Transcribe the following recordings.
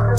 Wow,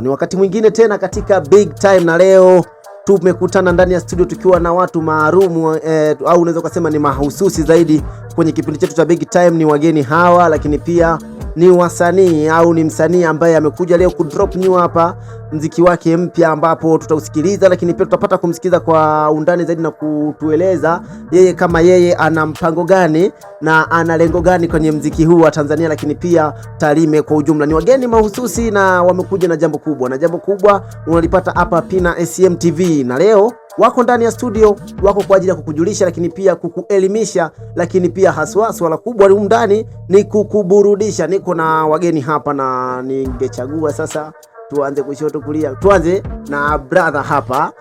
ni wakati mwingine tena katika Big Time, na leo tumekutana ndani ya studio tukiwa na watu maalumu au unaweza kusema ni mahususi zaidi kwenye kipindi chetu cha Big Time. Ni wageni hawa, lakini pia ni wasanii au ni msanii ambaye amekuja leo kudrop new hapa mziki wake mpya, ambapo tutausikiliza, lakini pia tutapata kumsikiza kwa undani zaidi na kutueleza yeye kama yeye ana mpango gani na ana lengo gani kwenye mziki huu wa Tanzania, lakini pia Tarime kwa ujumla. Ni wageni mahususi na wamekuja na jambo kubwa, na jambo kubwa unalipata hapa Pina SCM TV, na leo wako ndani ya studio, wako kwa ajili ya kukujulisha, lakini pia kukuelimisha, lakini pia haswa swala kubwa humu ndani ni kukuburudisha. Niko na wageni hapa na ningechagua sasa tuanze kushoto kulia. Tuanze na brother hapa,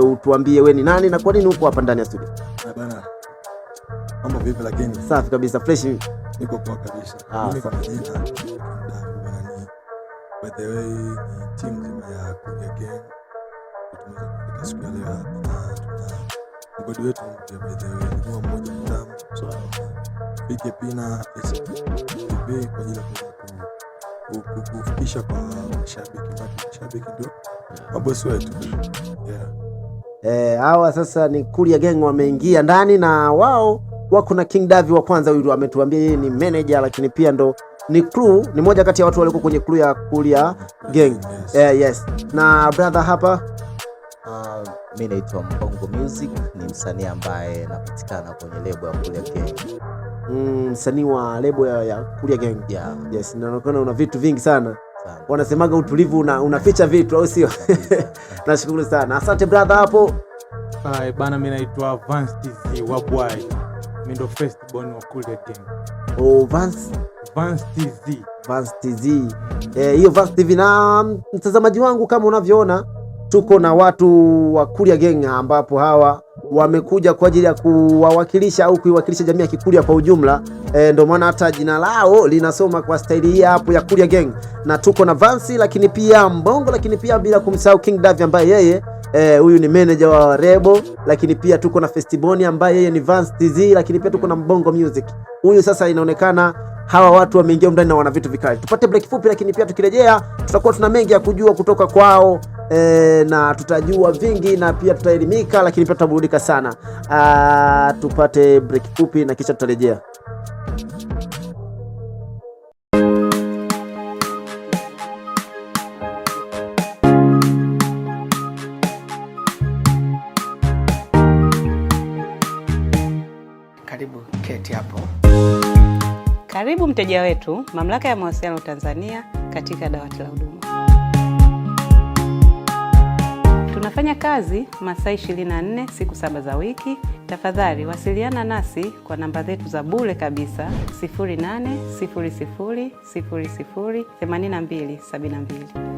utuambie wewe ni nani na kwa nini uko hapa ndani ya studio? Bana, mambo vipi? Lakini safi kabisa, fresh. Niko poa kabisa. Mimi kwa jina bana, by the way ni team nzima ya Kuria Gang. Tumeweza kufika siku ya leo hapa na tuna mgodi wetu mpya, by the way ni mmoja mtamu. So Big Pina SCM kwa ajili ya kufikisha kwa mashabiki ndio mabosi wetu. Hawa sasa ni Kuria Gang wameingia ndani, na wao wako na King Davi wa kwanza. Huyu ametuambia yeye ni manager, lakini pia ndo ni crew, ni moja kati ya watu walio kwenye crew ya Kuria Gang. Yes. Na brother hapa, mimi naitwa Mbongo Music, ni msanii ambaye napatikana kwenye lebo ya Kuria Gang. Msanii wa lebo ya Kuria Gang. Yeah. Yes, inaonekana una vitu vingi sana. Wanasemaga utulivu unaficha vitu, au sio? Nashukuru sana. Asante brother hapo. Bana, mimi naitwa Vance TZ wa Boy. Mimi ndo first born wa Kuria Gang. Oh, Vance TZ. Hiyo Vance TV. Na mtazamaji wangu, kama unavyoona tuko na watu wa Kuria Gang, ambapo hawa wamekuja kwa ajili ya kuwawakilisha au kuiwakilisha jamii ya Kikuria kwa ujumla. Ndio maana hata jina lao linasoma kwa staili hii hapo ya Kuria Gang. Na tuko na Vance, lakini pia Mbongo, lakini pia bila kumsahau King Davi ambaye yeye huyu ni manager wa Rebo, lakini pia tuko na Festiboni ambaye yeye ni Vance TZ, lakini pia tuko na Mbongo Music. Huyu sasa inaonekana hawa watu wameingia ndani na wana vitu vikali. Tupate break fupi, lakini pia tukirejea tutakuwa tuna mengi ya kujua kutoka kwao. Na tutajua vingi na pia tutaelimika, lakini pia tutaburudika sana. Tupate break fupi na kisha tutarejea. Karibu keti hapo. Karibu mteja wetu, Mamlaka ya Mawasiliano Tanzania, katika dawati la huduma. Tunafanya kazi masaa 24 siku 7 za wiki. Tafadhali wasiliana nasi kwa namba zetu za bure kabisa 0800008272.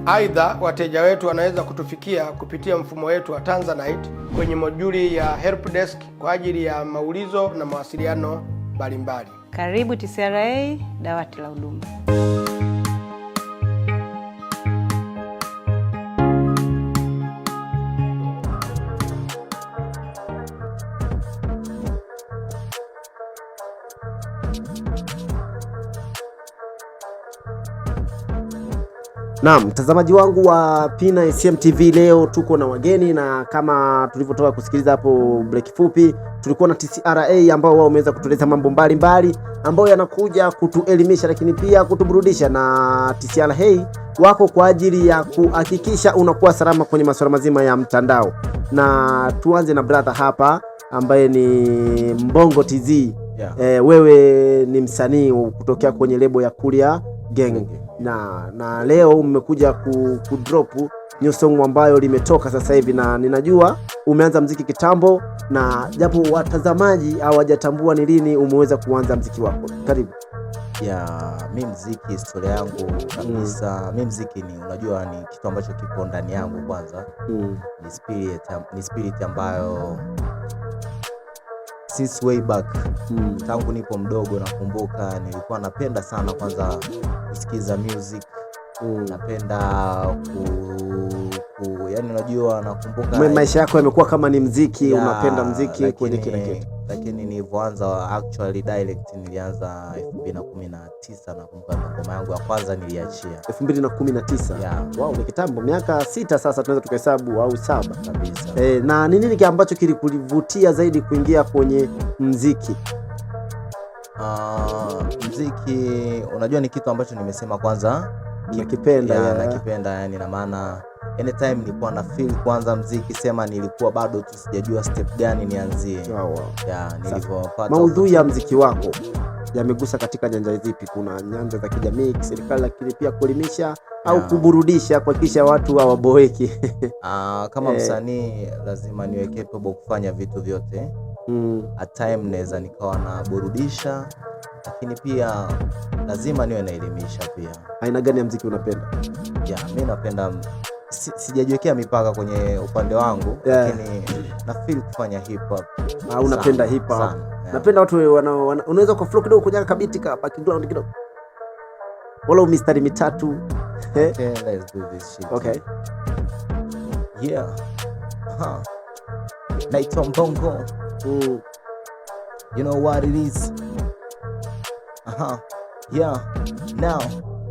Aidha, wateja wetu wanaweza kutufikia kupitia mfumo wetu wa Tanzanite kwenye moduli ya help desk kwa ajili ya maulizo na mawasiliano mbalimbali. Karibu TCRA, dawati la huduma. Naam, mtazamaji wangu wa Pina SCM TV, leo tuko na wageni, na kama tulivyotoka kusikiliza hapo break fupi, tulikuwa na TCRA ambao wao wameweza kutueleza mambo mbalimbali ambayo yanakuja kutuelimisha, lakini pia kutuburudisha. Na TCRA wako kwa ajili ya kuhakikisha unakuwa salama kwenye masuala mazima ya mtandao. Na tuanze na brother hapa ambaye ni Mbongo TZ. Wewe ni msanii kutokea kwenye lebo ya Kuria Gang. Na leo mmekuja kudrop new song ambayo limetoka sasa hivi, na ninajua umeanza mziki kitambo, na japo watazamaji hawajatambua ni lini umeweza kuanza mziki wako. Karibu. Mimi mziki, historia yangu kabisa. Mimi mziki ni, unajua, ni kitu ambacho kipo ndani yangu kwanza. Ni spirit ambayo since way back. Tangu nipo mdogo nakumbuka nilikuwa napenda sana kwanza kusikiza music. Napenda yani unajua nakumbuka maisha yako yamekuwa kama ni muziki, unapenda muziki kwenye kila kitu. Lakini nilipoanza actually direct nilianza 2019 nakumbuka ngoma yangu ya kwanza niliachia 2019. Yeah. Wow, ni kitambo, miaka 6 sasa tunaweza tukahesabu au 7 kabisa. Na ni nini ambacho kilikuvutia zaidi kuingia kwenye muziki? Muziki unajua ni kitu ambacho nimesema kwanza nakipenda. Nakipenda yani, na maana anytime nilikuwa na feel kwanza muziki, sema nilikuwa bado tu sijajua step gani nianzie. Nilipopata maudhui ya muziki wako yamegusa katika nyanja zipi? Kuna nyanja za kijamii, serikali, lakini pia kuelimisha au kuburudisha, kuhakikisha watu hawaboeki? Kama msanii lazima niwe capable kufanya vitu vyote. At time naweza nikawa na burudisha, lakini pia lazima niwe naelimisha pia. Aina gani ya muziki unapenda? Mimi napenda, sijajiwekea mipaka kwenye upande wangu, lakini na feel kufanya hip hop. Unapenda hip hop? Napenda watu unaweza kwa flow kidogo kujaga kabiti ka background kidogo, wala mistari mitatu. Okay, let's do this shit. Okay. Naitwa Mbongo. You know what it is. Now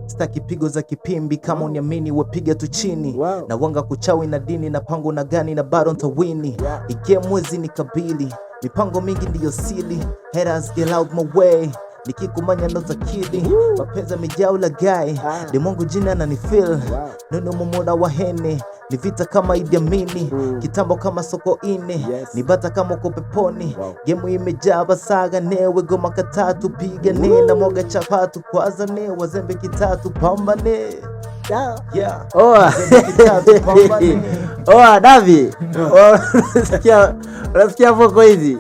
staki pigo za kipimbi, kama uniamini wapiga tu chini. Na wanga kuchawi na dini na pango na gani na bado ntawini. Ige mwezi ni kabili, mipango mingi ndiyo sili. Haters get out my way, nikikumanya ndo za kidi. Mapenza mijao la guy, demongo jina na ni feel. Nuno mumona wa hene, ni vita kama Idi Amini. Kitambo kama soko ine, ni bata kama uko peponi. Gemu imejaa basaga newe, goma katatu piga ne. Na moga chapatu kwaza ne, wazembe kitatu pamba ne. Davi, unasikia voko hizi?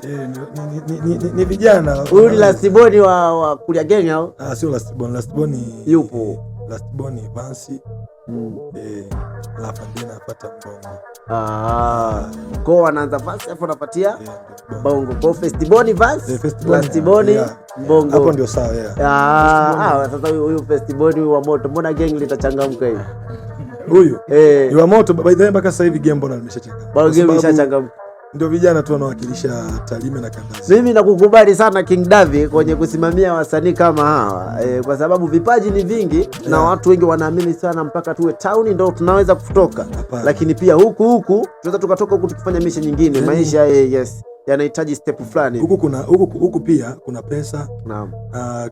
Ni vijana. Huyu ni Lastborn wa Kuria Gang au? Sio Lastborn. Lastborn yupo. Lastborn Vansi. Alafu ndina apata Mbongo. Kwa wanaanza Vansi afu napatia Mbongo. Kwa Festborn Vansi, Lastborn Mbongo. Hapo ndio sawa. Sasa huyu Festborn wa moto, mbona gang litachangamka hivi? Huyu ni wa moto by the way, mpaka sasa hivi game mbona limeshachangamka. Bado game imeshachangamka. Ndio vijana tu wanawakilisha Tarime na Kandazi. Mimi nakukubali sana King Davi kwenye kusimamia wasanii kama hawa kwa sababu vipaji ni vingi na watu wengi wanaamini sana mpaka tuwe town ndio tunaweza kutoka. Lakini pia huku tunaweza tukatoka huku tukifanya mishe nyingine. Maisha yanahitaji step fulani. Huku pia kuna pesa. Naam.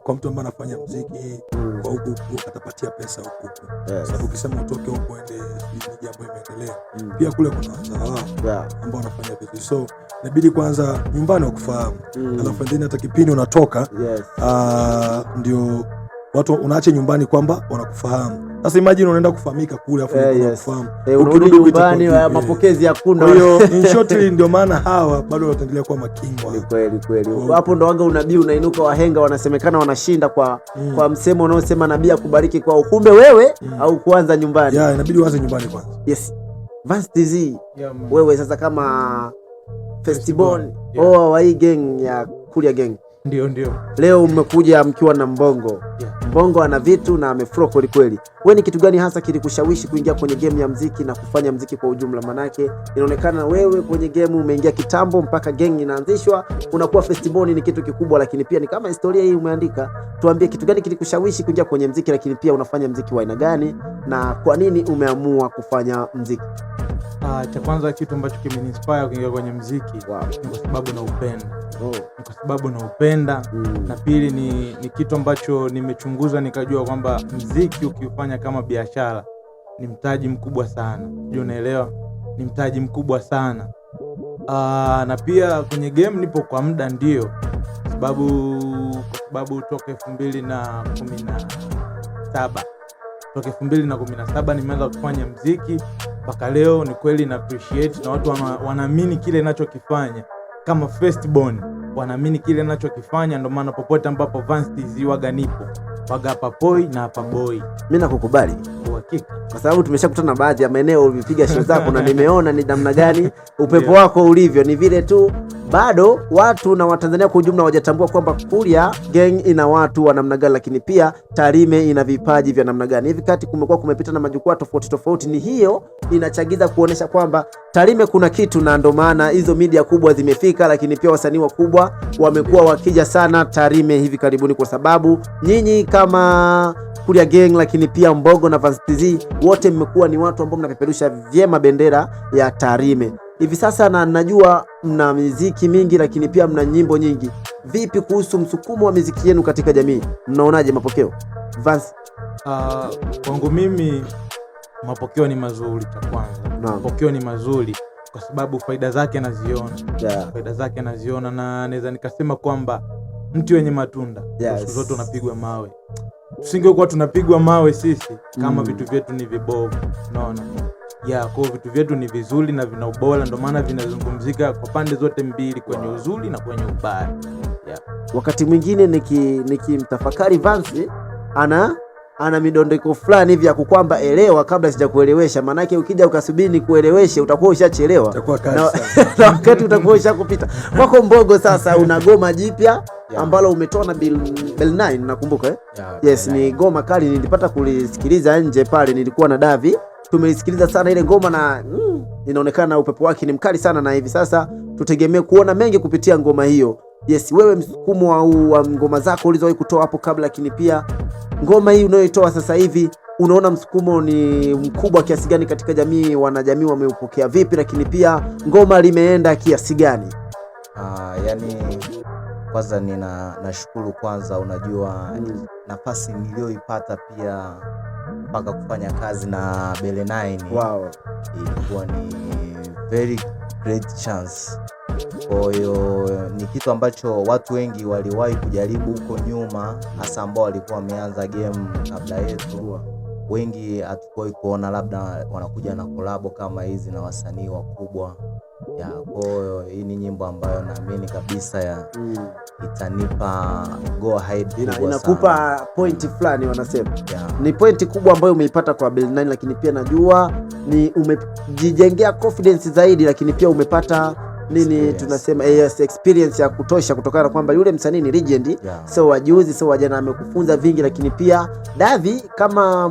Kwa mtu ambaye anafanya muziki kwa huku atapatia pesa huku. Sababu ukisema utoke huko ende ni jambo imeendelea. Pia kule kuna wazao ambao wanafanya vitu. So inabidi kwanza nyumbani wakufahamu. Alafu ndani hata kipindi unatoka ndio watu unaacha nyumbani kwamba wanakufahamu. Sasa imagine unaenda kufahamika kule afu unakufahamu. Ukirudi nyumbani mapokezi hakuna. Kwa hiyo in short ndio maana hawa bado wataendelea kuwa makingwa. Ni kweli. Hapo ndo wanga unabii unainuka, wahenga wanasemekana wanashinda kwa msemo unaosema nabii akubariki kwa kumbe wewe au kuanza nyumbani. Inabidi uanze nyumbani kwanza. Yes. Vansi TZ. Wewe sasa kama Festborn wa hii gang ya Kuria Gang. Ndio. Leo umekuja mkiwa na Mbongo. Mbongo ana vitu na ameflow kweli kweli. Wewe ni kitu gani hasa kilikushawishi kuingia kwenye game ya muziki na kufanya muziki kwa ujumla? Manake inaonekana wewe kwenye game umeingia kitambo mpaka gang inaanzishwa, unakuwa Festborn ni kitu kikubwa, lakini pia ni kama historia hii umeandika. Tuambie kitu gani kilikushawishi kuingia kwenye muziki, lakini pia unafanya muziki wa aina gani na kwa nini umeamua kufanya muziki? Cha kwanza kitu ambacho kimeniinspire kuingia kwenye muziki ni kwa sababu na upenda. Ni kwa sababu na upenda. Na pili ni kitu ambacho nimechunguza nikajua kwamba muziki ukifanya kama biashara ni mtaji mkubwa sana. Unajua, unaelewa? Ni mtaji mkubwa sana. Na pia kwenye game nipo kwa muda ndio. Kwa sababu toka 2017. Toka 2017 nimeanza kufanya muziki mpaka leo. Ni kweli na appreciate na watu wanaamini kile ninachokifanya. Kama Festborn wanaamini kile ninachokifanya, ndio maana popote ambapo Vansi TZ waga nipo, waga hapa boy na hapa boy. Mimi nakukubali. uhakika. Kwa sababu tumeshakutana baadhi ya maeneo ulipiga show zako na nimeona ni namna gani upepo wako ulivyo. Ni vile tu bado watu na Watanzania kwa ujumla hawajatambua kwamba Kuria Gang ina watu wa namna gani, lakini pia Tarime ina vipaji vya namna gani. Hivi kati kumekuwa kumepita na majukwaa tofauti tofauti, ni hiyo inachagiza kuonesha kwamba Tarime kuna kitu, na ndo maana hizo media kubwa zimefika, lakini pia wasanii wakubwa wamekuwa wakija sana Tarime hivi karibuni, kwa sababu nyinyi kama Kuria Gang, lakini pia Mbogo na Vance TZ wote mmekuwa ni watu ambao mnapeperusha vyema bendera ya Tarime hivi sasa, na najua mna muziki mingi, lakini pia mna nyimbo nyingi. Vipi kuhusu msukumo wa muziki yenu katika jamii? Mnaonaje mapokeo, Vance? Kwangu mimi mapokeo ni mazuri. Cha kwanza, mapokeo ni mazuri kwa sababu faida zake naziona. Faida zake naziona, na naweza nikasema kwamba mti wenye matunda siku zote unapigwa mawe. Tusingekuwa tunapigwa mawe sisi kama vitu vyetu ni vibovu, unaona? Kwa vitu vyetu ni vizuri na vina ubora, ndio maana vinazungumzika kwa pande zote mbili, kwenye uzuri na kwenye ubaya. Wakati mwingine nikimtafakari Vance ana midondeko fulani hivi ya kukwamba elewa kabla sijakuelewesha, maana yake ukija ukasubiri kueleweshe utakuwa ushachelewa na wakati utakuwa ushakupita. Kwako Mbogo sasa una goma jipya ambalo umetoa na Bill 9 nakumbuka yes, ni goma kali, nilipata kulisikiliza nje pale, nilikuwa na Davi, tumelisikiliza sana ile ngoma na inaonekana upepo wake ni mkali sana, na hivi sasa tutegemee kuona mengi kupitia ngoma hiyo. Yes, wewe msukumo wa ngoma zako ulizowahi kutoa hapo kabla, lakini pia ngoma hii unayoitoa sasa hivi, unaona msukumo ni mkubwa kiasi gani katika jamii? Wanajamii wameupokea vipi, lakini pia ngoma limeenda kiasi gani? Yani kwanza nashukuru kwanza, unajua nafasi niliyoipata pia mpaka kufanya kazi na Bill 9 ilikuwa ni very great chance. Kwa hiyo ni kitu ambacho watu wengi waliwahi kujaribu huko nyuma, hasa ambao walikuwa wameanza game kabla yetu. Wengi hatukuwahi kuona labda wanakuja na kolabo kama hizi na wasanii wakubwa. Kwa hiyo hii ni nyimbo ambayo naamini kabisa itanipa go ahead, inakupa point fulani wanasema. Ni point kubwa ambayo umeipata kwa Bill 9, lakini pia najua ni umejijengea confidence zaidi, lakini pia umepata tunasema experience ya kutosha, kutokana na kwamba yule msanii ni legend, so wajuzi, so wajana, amekufunza vingi. Lakini pia Davi kama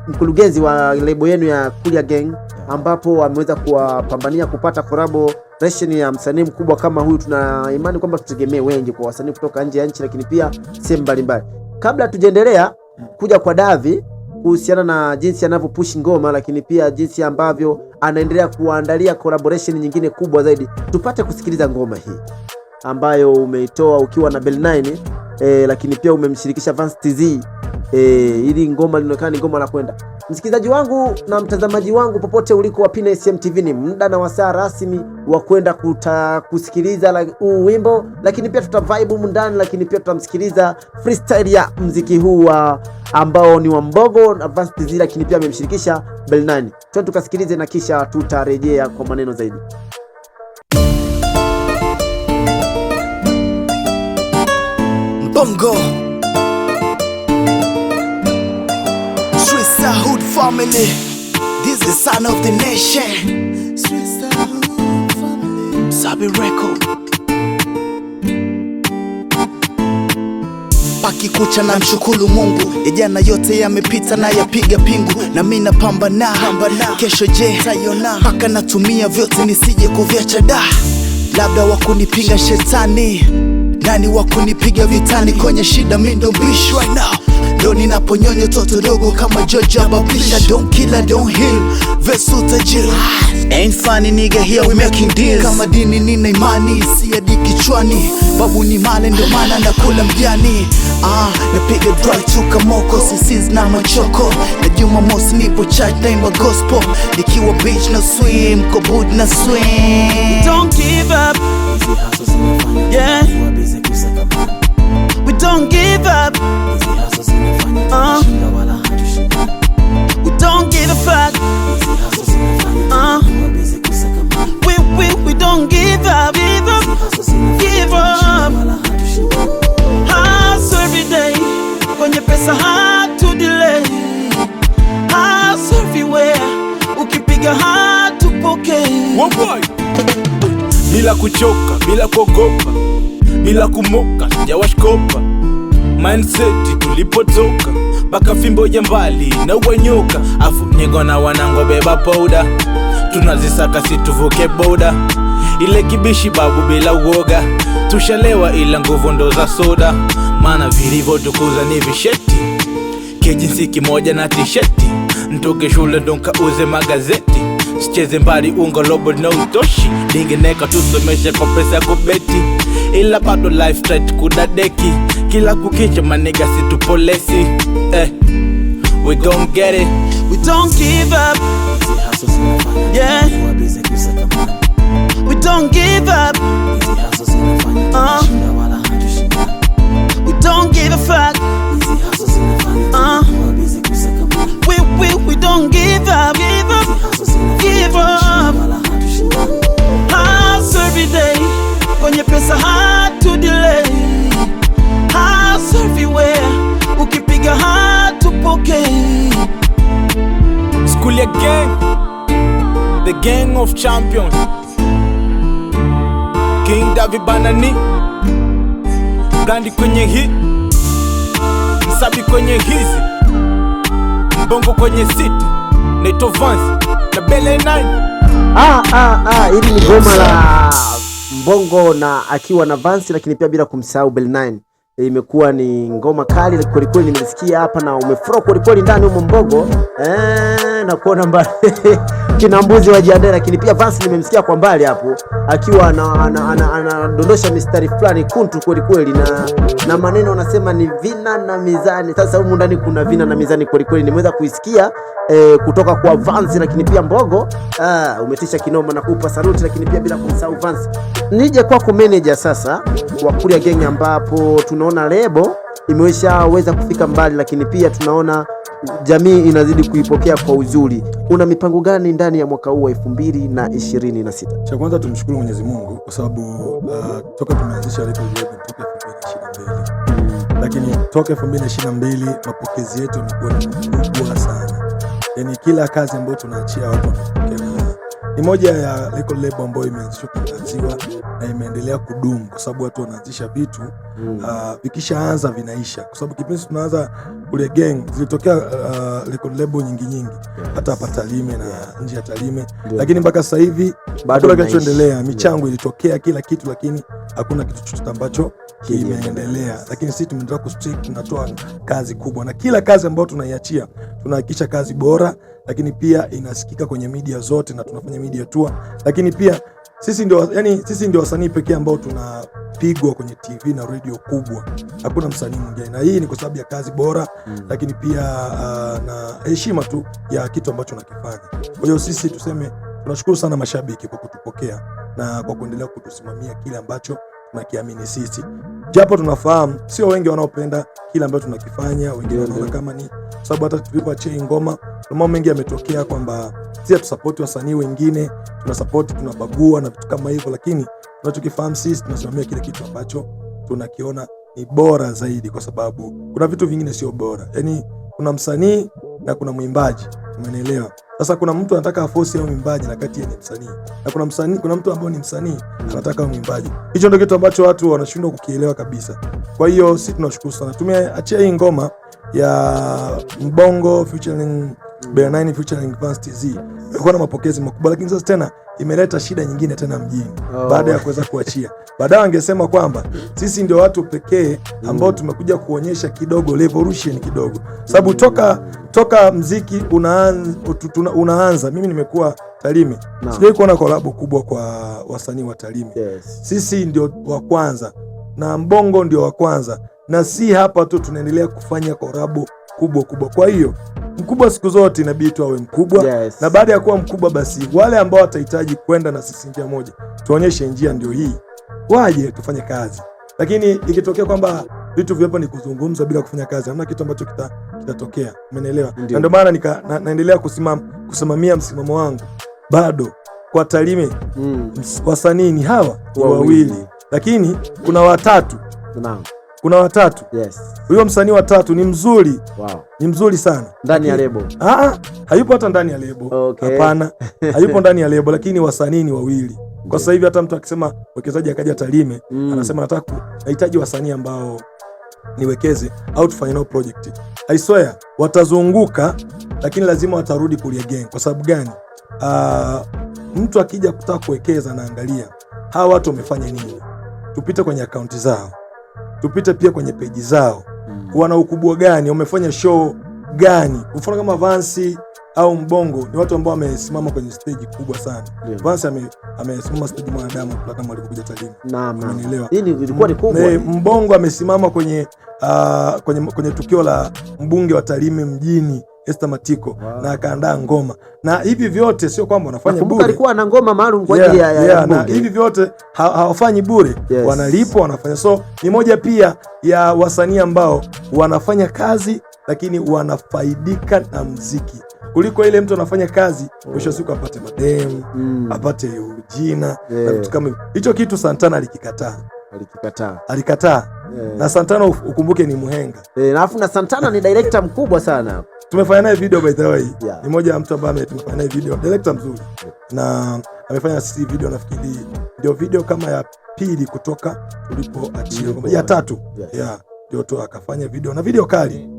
mkurugenzi wa lebo yenu ya Kuria Gang, ambapo ameweza kuwapambania kupata collaboration ya msanii mkubwa kama huyu, tuna imani kwamba tutegemee wengi kwa wasanii kutoka nje ya nchi, lakini pia sehemu mbalimbali. Kabla tujaendelea kuja kwa Davi kuhusiana na jinsi anavyopush ngoma, lakini pia jinsi ambavyo anaendelea kuandalia collaboration nyingine kubwa zaidi, tupate kusikiliza ngoma hii ambayo umeitoa ukiwa na Bill 9, lakini pia umemshirikisha Vance TZ. Ili ngoma linaonekana ni ngoma la kwenda. Msikilizaji wangu na mtazamaji wangu popote uliko wa Pina SM TV, ni muda na wasaa rasmi wa kwenda kusikiliza huu wimbo, lakini pia tutavibe mundani, lakini pia tutamsikiliza freestyle ya mziki huu ambao ni wa Mbogo na Vance TZ, lakini pia amemshirikisha Bill 9. Twende tukasikilize na kisha tutarejea kwa maneno zaidi. Bongo Hood family, this is the son of the nation. Hood family, Sabi Record. Pakikucha na mshukuru Mungu, jana yote yamepita na yapiga pingu, na mimi napambana kesho, je tayona, paka natumia vyote nisije kuviacha da. Labda wakunipinga shetani, nani wakunipiga vitani, kwenye shida mimi ndo bish right now. Ndo ninaponyonya toto dogo kama Jojo Babisha. Don't kill, don't heal, vesu tajiri. Ain't funny nigga, here we making deals. Kama dini nina imani, si hadi kichwani. Babu ni male ndo maana nakula mjani. Napiga dry tu kamoko, sisiz na machoko. Na Jumamosi nipo church na imba gospel. Nikiwa beach na swim, kobud na swim. Don't give up, yeah. We don't give up. We don't give a fuck. We don't give up. Give up. Hustle every day. Kwenye pesa hard to delay. Bila kuchoka, bila kuogopa, bila kumoka, sijawashkopa mindset tulipotoka, baka fimbo ya mbali na uwanyoka. Afu nyego na wanangu beba powder, tunazisaka situvuke boda. Ile kibishi babu bila uoga, tushalewa ila nguvu ndo za soda. Mana vilivyo tukuza ni visheti, kijinsi kimoja na tisheti. Ntoke shule donka uze magazeti, sicheze mbali unga lobo na utoshi. Dingeneka tusomeshe kwa pesa kubeti, ila bado life tight kudadeki. Kila kukicha maniga situpolesi, we gon' get it, We don't give up. Yeah. We don't give up. We don't give a fuck. We don't give up. Give up. Hustle every day. Kwenye pesa hatu delay. Hustle everywhere. Ukipiga hatupokei. School ya gang, the gang of champions. King David Banani, Blandi kwenye hit, Msabi kwenye hizi, Mbongo kwenye city, Neto Vance na Bele 9. Hili ni goma la Mbongo na akiwa na Vance, lakini pia bila kumsahau Bele 9. Imekuwa ni ngoma kali kweli kweli, nimesikia hapa na umefro kweli kweli ndani humo Mbongo. Na kuona mbali kina mbuzi wajiandae, lakini pia Vance nimemsikia kwa mbali hapo akiwa anadondosha mistari fulani kuntu kweli kweli, na maneno anasema ni vina na mizani. Sasa humu ndani kuna vina na mizani kweli kweli, nimeweza kuisikia kutoka kwa Vance, lakini pia Mbongo umetisha kinoma na kupa saluti, lakini pia bila kumsahau Vance. Nije kwako manager sasa wa Kuria Gang, ambapo tunaona lebo imeweza kufika mbali, lakini pia tunaona jamii inazidi kuipokea kwa uzuri. Una mipango gani ndani ya mwaka huu wa 2026? Cha kwanza tumshukuru Mwenyezi Mungu kwa sababu toka tumeanzisha Record Label toka 2022. Lakini toka 2022 mapokezi yetu yamekuwa makubwa sana. Yaani kila kazi ambayo tunaachia watu wanapokea. Ni moja ya Record Label ambayo imeanzishwa kutangaziwa na imeendelea kudumu kwa sababu watu wanaanzisha vitu vikishaanza vinaisha, kwa sababu kipindi tunaanza Kuria Gang zilitokea Record Label nyingi hata hapa Tarime na nje ya Tarime, lakini mpaka sasa hivi bado kinachoendelea michango ilitokea kila kitu, lakini hakuna kitu chochote ambacho kimeendelea. Lakini sisi tumeendelea kustick, tunatoa kazi kubwa na kila kazi ambayo tunaiachia tunahakikisha kazi bora, lakini pia inasikika kwenye media zote na tunafanya media tour. Lakini pia sisi ndio wasanii pekee ambao tunapigwa kwenye TV na radio kubwa, hakuna msanii mwingine, na hii ni kwa sababu ya kazi bora lakini pia na heshima tu ya kitu ambacho nakifanya. Kwa hiyo sisi tuseme tunashukuru sana mashabiki kwa kutupokea na kwa kuendelea kutusimamia kile ambacho tunakiamini sisi, japo tunafahamu sio wengi wanaopenda kile ambacho tunakifanya. Wengine wanaona kama ni sababu hata tulipoachia ngoma mambo mengi yametokea kwamba sisi tusupport wasanii wengine, tunasupport, tunabagua na vitu kama hivyo, lakini tunachokifahamu sisi tunasimamia kile kitu ambacho tunakiona ni bora zaidi, kwa sababu kuna vitu vingine sio bora. Yaani kuna msanii na kuna mwimbaji, umeelewa? Sasa kuna mtu anataka aforce au mwimbaji na kati yake ni msanii, na kuna mtu ambaye ni msanii anataka mwimbaji. Hicho ndio kitu ambacho watu wanashindwa kukielewa kabisa. Kwa hiyo sisi tunashukuru sana, tumeachia hii ngoma ya Mbongo featuring Bele 9 featuring Vance TZ, ilikuwa na mapokezi makubwa, lakini sasa tena imeleta shida nyingine tena mjini baada ya kuweza kuachia. Baadaye wangesema kwamba sisi ndio watu pekee ambao tumekuja kuonyesha kidogo revolution kidogo, sababu toka mziki unaanza mimi nimekuwa Tarime, sijawahi kuona collab kubwa kwa wasanii wa Tarime. Sisi ndio wa kwanza na Mbongo ndio wa kwanza, na si hapa tu, tunaendelea kufanya collab kubwa. Kwa hiyo mkubwa siku zote inabidi tu awe mkubwa, na baada ya kuwa mkubwa basi wale ambao watahitaji kwenda na sisi njia moja, tuonyeshe njia ndio hii, waje tufanye kazi. Lakini ikitokea kwamba vitu vyapo ni kuzungumza bila kufanya kazi, hamna kitu ambacho kitatokea, umeelewa? Na ndio maana naendelea kusimamia msimamo wangu bado kwa Tarime. Wasanii ni hawa wawili, lakini kuna watatu. kuna watatu. Yes. Huyo msanii watatu ni mzuri. Wow. Ni mzuri sana. Ndani ya lebo. Hayupo hata ndani ya lebo. Hapana. Hayupo ndani ya lebo, lakini wasanii ni wawili. Kwa sasa hivi hata mtu akisema mwekezaji akaja Tarime, anasema nahitaji wasanii ambao niwekeze au tufanye nao project. I swear watazunguka, lakini lazima watarudi Kuria Gang. Kwa sababu gani? Mtu akija kutaka kuwekeza, naangalia hawa watu wamefanya nini. Tupite kwenye akaunti zao, tupite pia kwenye peji zao, wana ukubwa gani, wamefanya show gani. Mfano kama Vansi au Mbongo ni watu ambao wamesimama kwenye stage kubwa sana. Vansi amesimama stage Mwanadamu Platinum alikuja Tarime. Umeelewa? Hii ilikuwa ni kubwa. Mbongo amesimama kwenye tukio la mbunge wa Tarime mjini Esther Matiko, na akaandaa ngoma. Na hivi vyote sio kwamba wanafanya bure. Alikuwa na ngoma maalum kwa ajili ya mbunge. Na hivi vyote hawafanyi bure. Wanalipwa, wanafanya. So ni moja pia ya wasanii ambao wanafanya kazi lakini wanafaidika na muziki, kuliko ile mtu anafanya kazi mwisho siku apate mademu, apate ujina na vitu kama hivyo. Hicho kitu Santana alikataa. Na Santana ukumbuke ni muhenga. Alafu na Santana ni director mkubwa sana. Tumefanya naye video by the way. Ni moja ya mtu ambaye tumefanya naye video, director mzuri. Na amefanya sisi video, nafikiri ndio video kama ya pili kutoka tulipoachia. Ya tatu. Ndio tu akafanya video na video kali.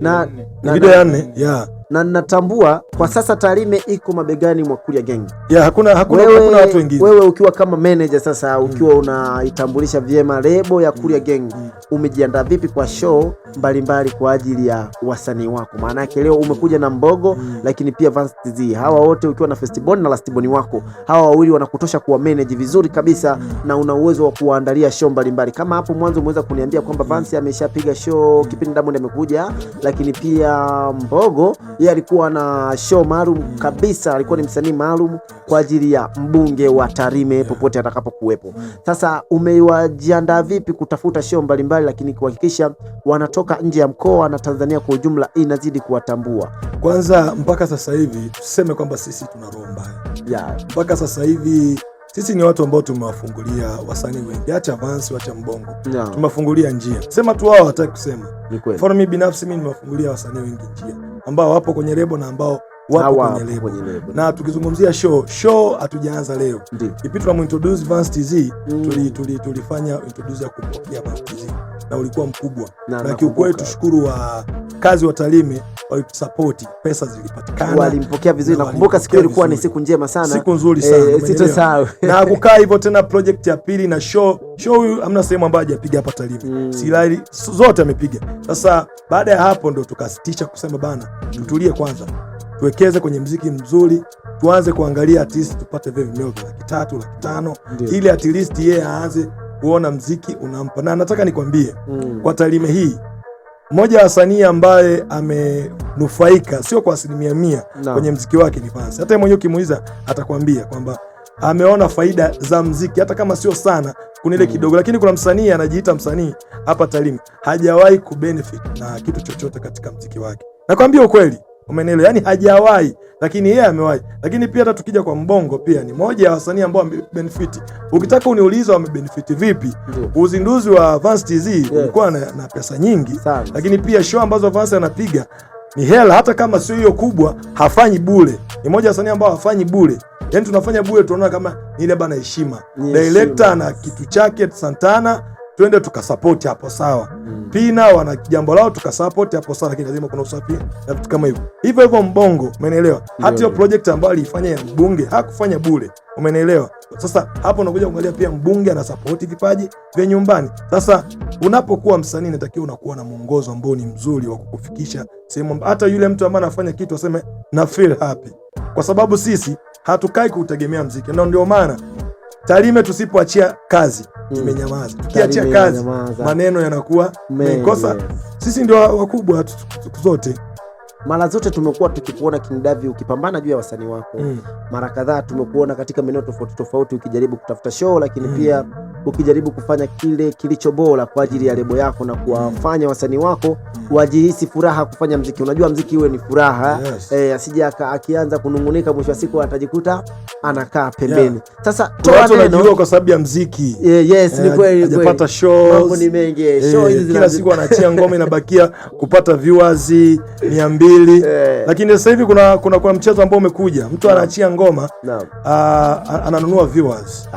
Na video ya 4. Na natambua kwa sasa Tarime iko mabegani mwa Kuria Gang. Hakuna watu wengine. Wewe ukiwa kama manager sasa, ukiwa unaitambulisha vyema lebo ya Kuria Gang, umejiandaa vipi kwa show mbalimbali kwa ajili ya wasanii wako? Maana yake leo umekuja na Mbogo, lakini pia Vance TZ. Hawa wote ukiwa na Festibon na Lastibon wako, hawa wawili wanakutosha kuwa manage vizuri kabisa, na una uwezo wa kuandalia show mbalimbali. Kama hapo mwanzo umeweza kuniambia kwamba Vance ameshapiga show kipindi Diamond amekuja, lakini pia Mbogo yeye alikuwa na show maalum kabisa, alikuwa ni msanii maalum kwa ajili ya mbunge wa Tarime popote atakapokuwepo. Sasa umewajiandaa vipi kutafuta show mbalimbali, lakini kuhakikisha wanatoka nje ya mkoa na Tanzania kwa ujumla inazidi kuwatambua? Kwanza mpaka sasa hivi tuseme kwamba sisi tuna roho mbaya. Mpaka sasa hivi sisi ni watu ambao tumewafungulia wasanii wengi, acha Vance, acha Mbongo. Tumewafungulia njia. Sema tu wao hataki kusema. For me binafsi mimi nimewafungulia wasanii wengi njia ambao wapo kwenye lebo na ambao wapo kwenye lebo. Na tukizungumzia show hatujaanza leo. Kipi tunamuintroduce Vance TZ, tulifanya introduce ya kupokea Vance TZ na ulikuwa mkubwa. Na kiukweli tushukuru wa kazi wa Tarime walitusupport, pesa zilipatikana. Walimpokea vizuri. Nakumbuka siku ilikuwa ni siku njema sana. Siku nzuri sana. Sitosahau. Na kukaa hivyo tena project ya pili na show hamna sehemu ambayo hajapiga hapa Tarime. Silali zote amepiga. Sasa baada ya hapo ndo tukasitisha kusema bana, tutulie kwanza. Tuwekeze kwenye muziki mzuri, tuanze kuangalia at least tupate vimeo vya 300,000, 500,000 ili at least yeye aanze kuona muziki unampa. Na nataka nikwambie kwa Tarime hii, mmoja wa wasanii ambaye amenufaika sio kwa 100% kwenye muziki wake ni Vance. Hata mwenyewe ukimuuliza atakwambia kwamba ameona faida za muziki, hata kama sio sana, kuna ile kidogo. Lakini kuna msanii anajiita msanii hapa Tarime, hajawahi kubenefit na kitu chochote katika muziki wake. Nakwambia ukweli, umeelewa? Yani hajawahi, lakini yeye amewahi. Lakini pia hata tukija kwa Mbongo, pia ni moja ya wasanii ambao wamebenefit. Ukitaka uniulize wamebenefit vipi, uzinduzi wa Vance TZ ulikuwa na pesa nyingi sana. Lakini pia show ambazo Vance anapiga ni hela, hata kama sio hiyo kubwa, hafanyi bure. Ni moja ya wasanii ambao hafanyi bure. Yani tunafanya bure, tunaona kama ni ile bana heshima. Director na kitu chake, Santana twende tukasupport hapo sawa. Pina wana jambo lao tukasupport hapo sawa, lakini lazima kuna usafi na vitu kama hivyo. Hivyo Mbongo, umeelewa? Hata hiyo project ambayo alifanya ya mbunge hakufanya bure, umeelewa? Sasa hapo unakuja kuangalia pia mbunge ana support vipaji vya nyumbani. Sasa unapokuwa msanii inatakiwa unakuwa na mwongozo ambao ni mzuri wa kukufikisha sehemu, hata yule mtu ambaye anafanya kitu aseme na feel happy, kwa sababu sisi hatukai kutegemea muziki. Na ndio maana Tarime tusipoachia kazi imenyamaza. Tukiachia kazi maneno yanakuwa mengi. Sisi ndio wakubwa zote. mara zote tumekuwa tukikuona King Davi ukipambana juu ya wasanii wako. Mara kadhaa tumekuona katika maeneo tofauti tofauti ukijaribu kutafuta show, lakini pia ukijaribu kufanya kile kilicho bora kwa ajili ya lebo yako na kuwafanya wasanii wako wajihisi furaha kufanya mziki. Unajua mziki iwe ni furaha, asije akianza kunungunika mwisho wa siku atajikuta anakaa pembeni. Sasa watu wanajua kwa sababu ya mziki. Yes, ni kweli. Hajapata shows. Mambo ni mengi. Show hizi kila siku anaachia ngoma inabakia kupata viewers 200. Lakini sasa hivi kuna mchezo ambao umekuja. Mtu anaachia ngoma, ananunua viewers.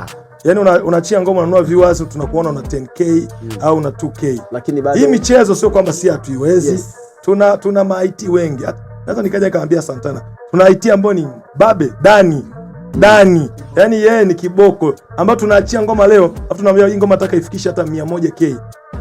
Yaani unaachia ngoma unanunua viewers, tunakuona na 10k au na 2k. Lakini bado hii michezo sio kwamba si hatuiwezi. Tuna ma-IT wengi. Naweza nikaja nikamwambia Santana. Tuna IT ambao ni Babe, Dani. Yaani yeye ni kiboko ambao tunaachia ngoma leo, afu tunamwambia hii ngoma nataka ifikishe hata 100k.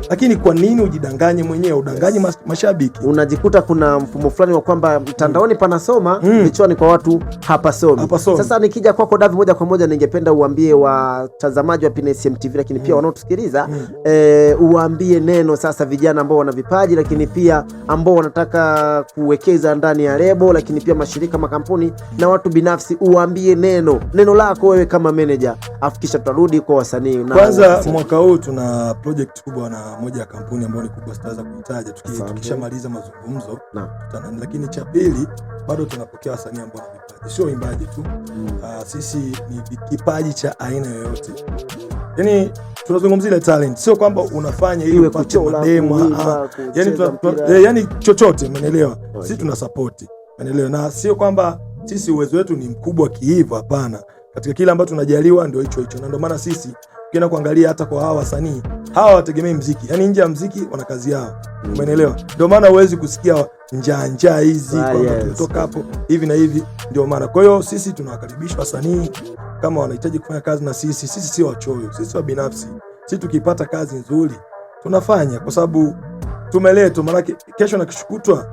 Lakini kwa nini ujidanganye mwenyewe, udanganye mashabiki? Unajikuta kuna mfumo fulani wa kwamba mtandaoni panasoma, vichwani kwa watu hapasomi. Sasa nikija kwako Davi, moja kwa moja ningependa uambie watazamaji wa PNSM TV, lakini pia wanaotusikiliza, uambie neno sasa vijana ambao wana vipaji, lakini pia ambao wanataka kuwekeza ndani ya lebo, lakini pia mashirika, makampuni na watu binafsi. Uambie neno lako wewe kama manager, afikisha tutarudi kwa wasanii. Kwanza mwaka huu tuna project kubwa na moja ya kampuni ambayo ni kubwa, sitaweza kuitaja, tukishamaliza mazungumzo. Lakini cha pili, bado tunapokea wasanii ambao wana vipaji, sio imbaji tu. Sisi ni kipaji cha aina yoyote. Yaani tunazungumzia ile talent, sio kwamba unafanya ili upate demo, yaani chochote, umeelewa? Sisi tuna support, umeelewa? Na sio kwamba sisi uwezo wetu ni mkubwa kiivo, hapana. Katika kile ambacho tunajaliwa ndio hicho. Na ndio maana sisi ukienda kuangalia hata kwa hawa wasanii, hawa wategemei muziki. Yaani nje ya muziki wana kazi yao. Umeelewa? Ndio maana huwezi kusikia njaa hizi kwamba tumetoka hapo hivi na hivi, ndio maana. Kwa hiyo sisi tunawakaribisha wasanii kama wanahitaji kufanya kazi na sisi. Sisi sio wachoyo, sisi wa binafsi. Sisi tukipata kazi nzuri tunafanya kwa sababu tumeletwa, maana kesho na kishukutwa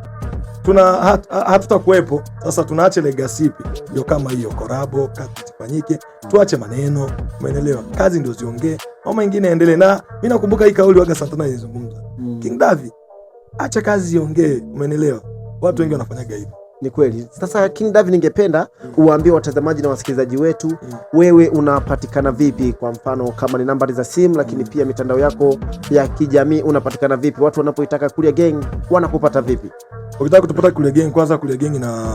hatutakuwepo. Sasa tunaache legacy ipi? Ndio kama hiyo korabo, kazi ifanyike, tuache maneno, umeelewa? Kazi ndio ziongee, mambo mengine yaendelee. Na mimi nakumbuka hii kauli waga Santana ilizungumza, King Davi, acha kazi ziongee, umeelewa? Watu wengi wanafanyaga hivyo. Ni kweli. Sasa King Davi, ningependa uwaambie watazamaji na wasikilizaji wetu, wewe unapatikana vipi? Kwa mfano kama ni nambari za simu, lakini pia mitandao yako ya kijamii unapatikana vipi? Watu wanapoitaka Kuria Gang wanakupata vipi? Ukitaka kutupata Kuria Gang, kwanza Kuria Gang na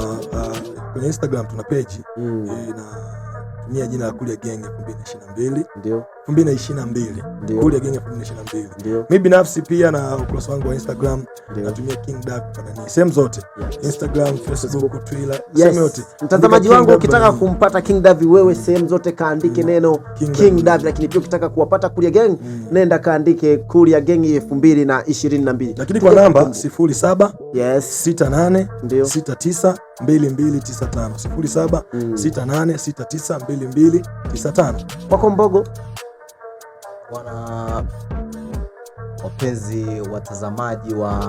kwenye Instagram tuna page na tumia jina la Kuria Gang 2022. Ndio. 2022. Kuria Gang 2022. Mimi binafsi pia na ukurasa wangu wa Instagram natumia King Davi kwa sehemu zote. Instagram, Facebook, Twitter, sehemu yote. Mtazamaji wangu, ukitaka kumpata King Davi wewe sehemu zote kaandike neno King Davi, lakini pia ukitaka kuwapata Kuria Gang nenda kaandike Kuria Gang 2022. Lakini kwa namba 07 68 69 2295 07 68 69 2295. Kwako Mbogo. Wana wapenzi watazamaji wa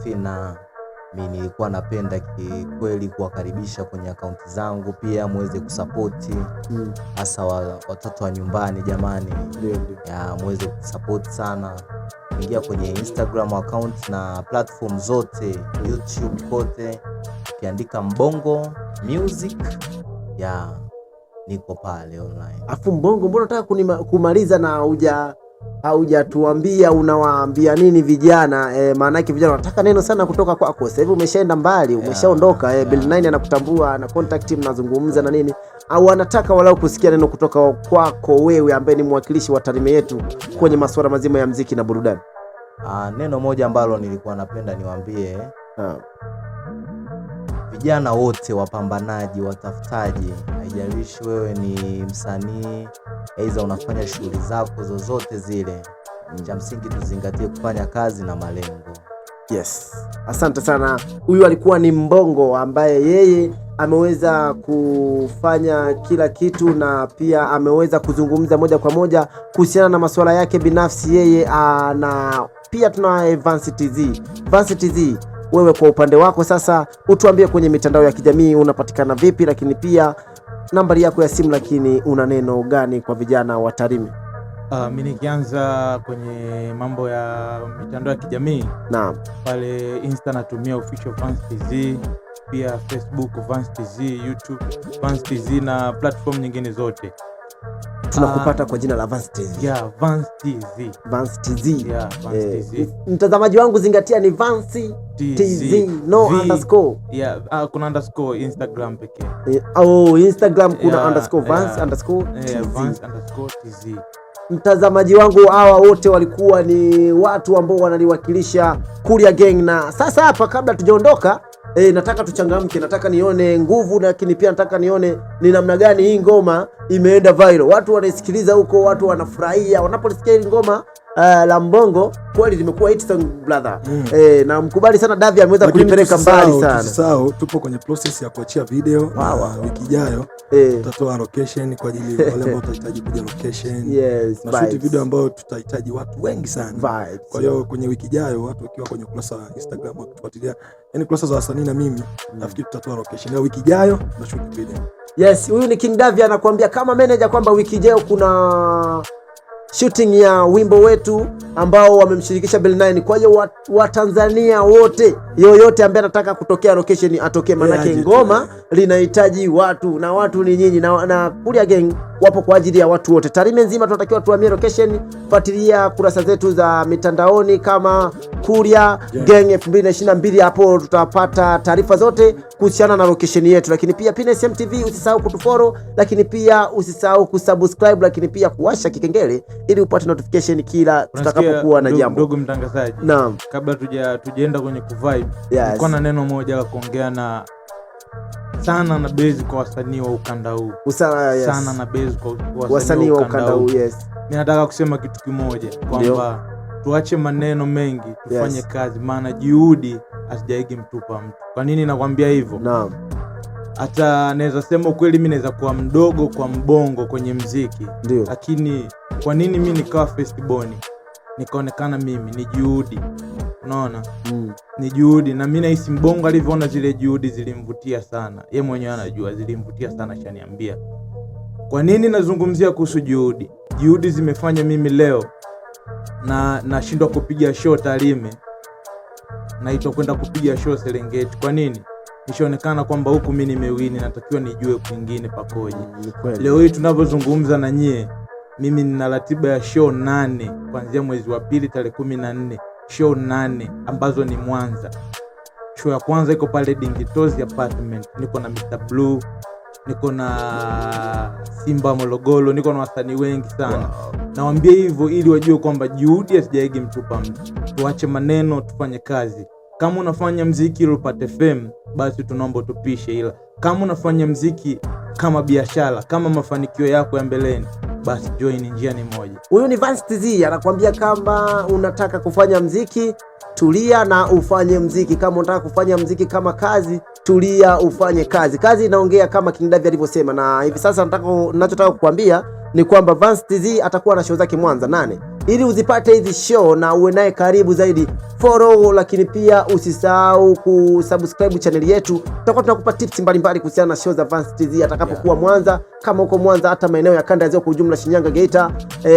Fina, mimi nilikuwa napenda kweli kuwakaribisha kwenye akaunti zangu, pia muweze kusapoti hasa watoto wa nyumbani jamani. Ya muweze kusapoti sana, ingia kwenye Instagram account na platform zote, YouTube kote ukiandika Mbongo Music niko pale online. Afu Mbongo, mbona unataka kumaliza na haujatuambia unawaambia nini vijana? Maana yake vijana wanataka neno sana kutoka kwako. Sasa hivi umeshaenda mbali, umeshaondoka. Bill9 anakutambua, ana contact team, nazungumza na nini, au anataka walau kusikia neno kutoka kwako wewe ambaye ni mwakilishi wa Tarime yetu kwenye masuala mazima ya muziki na burudani. Neno moja ambalo nilikuwa napenda niwaambie vijana wote, wapambanaji, watafutaji, haijalishi wewe ni msanii aidha unafanya shughuli zako zozote zile, cha msingi tuzingatie kufanya kazi na malengo. Yes. Asante sana. Huyu alikuwa ni Mbongo ambaye yeye ameweza kufanya kila kitu na pia ameweza kuzungumza moja kwa moja kuhusiana na masuala yake binafsi yeye, na pia tuna Vancey TZ. Wewe kwa upande wako sasa utuambie kwenye mitandao ya kijamii unapatikana vipi, lakini pia nambari yako ya simu, lakini una neno gani kwa vijana wa Tarime? Mimi nikianza kwenye mambo ya mitandao ya kijamii, naam, pale Insta natumia official Vance TZ, pia Facebook Vance TZ, YouTube Vance TZ na platform nyingine zote. Tunakupata kwa jina la Vance TZ. Yeah, Vance TZ. Vance TZ. Yeah, Vance TZ. Mtazamaji wangu zingatia ni Vance TZ, no underscore. Yeah, kuna underscore Instagram pekee. Instagram kuna underscore Vance underscore TZ. Vance underscore TZ. Mtazamaji wangu, hawa wote walikuwa ni watu ambao wanaliwakilisha Kuria Gang, na sasa hapa kabla tujaondoka nataka tuchangamke, nataka nione nguvu, lakini pia nataka nione ni namna gani hii ngoma imeenda viral. Watu wanaisikiliza huko, watu wanafurahia wanaposikia hii ngoma la Mbongo. Kweli limekuwa hit song brother. Na mkubali sana Davi ameweza kulipeleka mbali sana. Tusisahau tupo kwenye process ya kuachia video. Wiki ijayo tutatoa location kwa ajili ya wale ambao watahitaji kuja location. Yes, na shoot video ambayo tutahitaji watu wengi sana. Kwa hiyo kwenye wiki ijayo watu wakiwa kwenye ukurasa wa Instagram wakifuatilia, yani kurasa za wasanii na mimi, nafikiri tutatoa location. Na wiki ijayo na shoot video. Yes, huyu ni King Davi anakuambia kama manager kwamba wiki ijayo kuna shooting ya wimbo wetu ambao wamemshirikisha Bell9. Kwa hiyo Watanzania wote, yoyote ambaye anataka kutokea location atokee, maana ngoma linahitaji watu, na watu ni nyinyi, na Kuria Gang wapo kwa ajili ya watu wote. Tarime nzima tunatakiwa tuhamie location. Fuatilia kurasa zetu za mitandaoni kama Kuria Gang 2022, hapo tutapata taarifa zote kuhusiana na location yetu. Lakini pia PNSM TV usisahau kutufollow, lakini pia usisahau kusubscribe, lakini pia kuwasha kikengele ili upate notification kila tutakapokuwa na jambo. Ndugu mtangazaji, naam, kabla tujaenda kwenye kuvibe, niko na neno moja la kuongea na sana na base kwa wasanii wa ukanda huu. Sana na base kwa wasanii wa ukanda huu. Yes. Mimi nataka kusema kitu kimoja kwamba tuache maneno mengi, tufanye kazi, maana juhudi asijaigi mtupa mtu. Kwa nini nakwambia hivyo? Naam. Hata naweza sema ukweli, mimi naweza kuwa mdogo kwa mbongo kwenye muziki, lakini kwa nini mimi nikawa firstborn nikaonekana mimi ni juhudi? Unaona? Ni juhudi, na mimi nahisi mbongo alivyoona zile juhudi zilimvutia sana. Yeye mwenyewe anajua zilimvutia sana, shaniambia. Kwa nini nazungumzia kuhusu juhudi? Juhudi zimefanya mimi leo na nashindwa kupiga show Tarime, naitwa kwenda kupiga show Serengeti. Kwa nini? Nishaonekana kwamba huku mimi nimewini, natakiwa nijue kwingine pakoje. Leo hii tunavyozungumza na nyie, mimi nina ratiba ya show 8 kuanzia mwezi wa pili tarehe 14, show 8 ambazo ni Mwanza. Show ya kwanza iko pale Dingitozi Apartment, niko na Mr Blue, niko na Simba Morogoro, niko na wasanii wengi sana. Nawaambia hivyo ili wajue kwamba juhudi hazijaigi mtupa mtu. Tuache maneno, tufanye kazi. Kama unafanya muziki ili upate fame, basi tunaomba tupishe, ila kama unafanya muziki kama biashara, kama mafanikio yako ya mbeleni, basi join, njia ni moja. Huyu ni Vance TZ anakuambia kama unataka kufanya muziki, tulia na ufanye muziki. Kama unataka kufanya muziki kama kazi, tulia ufanye kazi. Kazi inaongea kama King Davi alivyosema. Na hivi sasa ninachotaka kukuambia ni kwamba Vance TZ atakuwa na show zake Mwanza 8. Ili uzipate hizi show na uwe naye karibu zaidi, follow, lakini pia usisahau kusubscribe channel yetu. Tutakuwa tunakupa tips mbalimbali kuhusiana na show za Vance TZ atakapokuwa Mwanza, kama uko Mwanza, hata maeneo ya kanda ya Ziwa kwa ujumla, Shinyanga, Geita,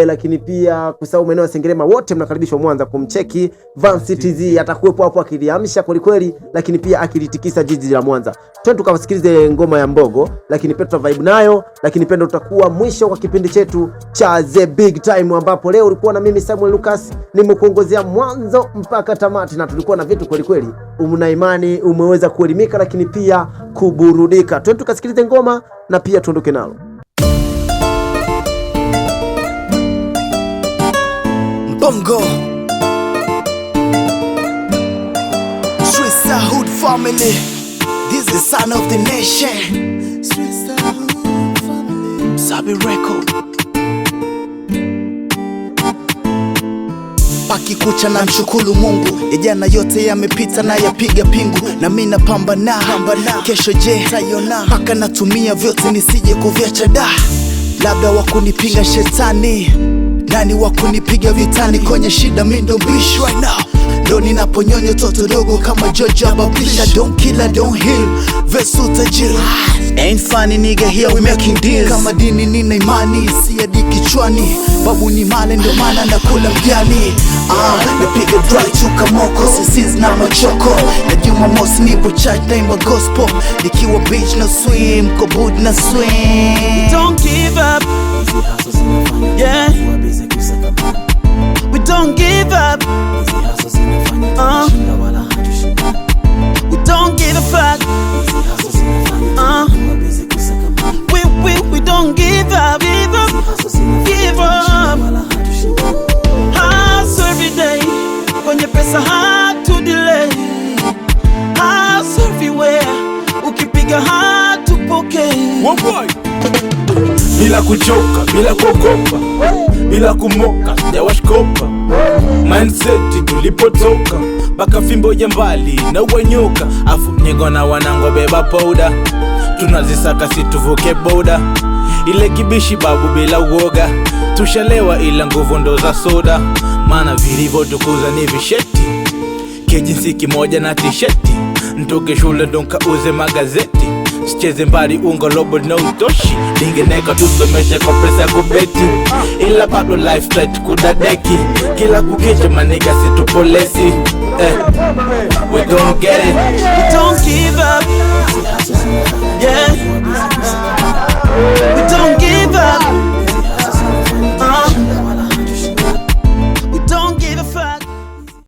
lakini pia kusahau maeneo ya Sengerema, wote mnakaribishwa Mwanza kumcheki Vance TZ. Atakuwepo hapo akiliamsha kweli kweli, lakini pia akilitikisa jiji la Mwanza. Twende tukawasikilize ngoma ya Mbogo, lakini pia tuta vibe nayo, lakini pia tutakuwa mwisho kwa kipindi chetu cha The Big Time, ambapo leo ulikuwa na mimi Samuel Lucas, nimekuongozea mwanzo mpaka tamati, na tulikuwa na vitu kweli kweli. Una imani umeweza kuelimika, lakini pia kuburudika. Twende tukasikilize ngoma na pia tuondoke nalo. Bongo Street Hood family, this is the son of the nation. Street Hood family, Sabi Record. Pakikucha na mshukuru Mungu, jana yote yamepita na yapiga pingu, na mimi napambana. Kesho je tayona, paka natumia vyote nisije kuviacha da. Labda wakunipinga shetani, nani wakunipiga vitani? Kwenye shida mimi ndo bish right now. ndo ninaponyonyo toto dogo kama Jojo Bablisha. Don't kill, I don't heal, verse utajiri. Ain't funny nigga, here we making deals. Kama dini nina imani, si hadi kichwani. Babu ni male ndo maana nakula mjani. Napiga dry chuka moko, sisiz na machoko. Na Jumamosi nipo church naimba gospel. Nikiwa beach na swim, kobud na swim. Don't give up, yeah. We don't give up, we don't give a fuck, we don't give up, give up. Hustle every day, kwenye pesa hatu delay. Hustle everywhere, ukipiga hatupokei. Bila kuchoka, bila kuogopa, bila kumoka, sijawashkopa. Mindset tulipotoka, baka fimbo ya mbali na uwanyoka. Afu niko na wanangu beba powder, tunazisaka situvuke boda. Ile kibishi babu bila uoga, tushalewa ila nguvu ndo za soda. Maana vilivyo tukuza ni visheti, kijinsi kimoja na tisheti. Ntoke shule ndo nkauze magazeti, sicheze mbali unga lobo na utoshi. Ningeneka tusomeshe kwa pesa ya kubeti, ila bado life tight kudadeki. Kila kukicha maniga situpolesi, we don't get it. We don't give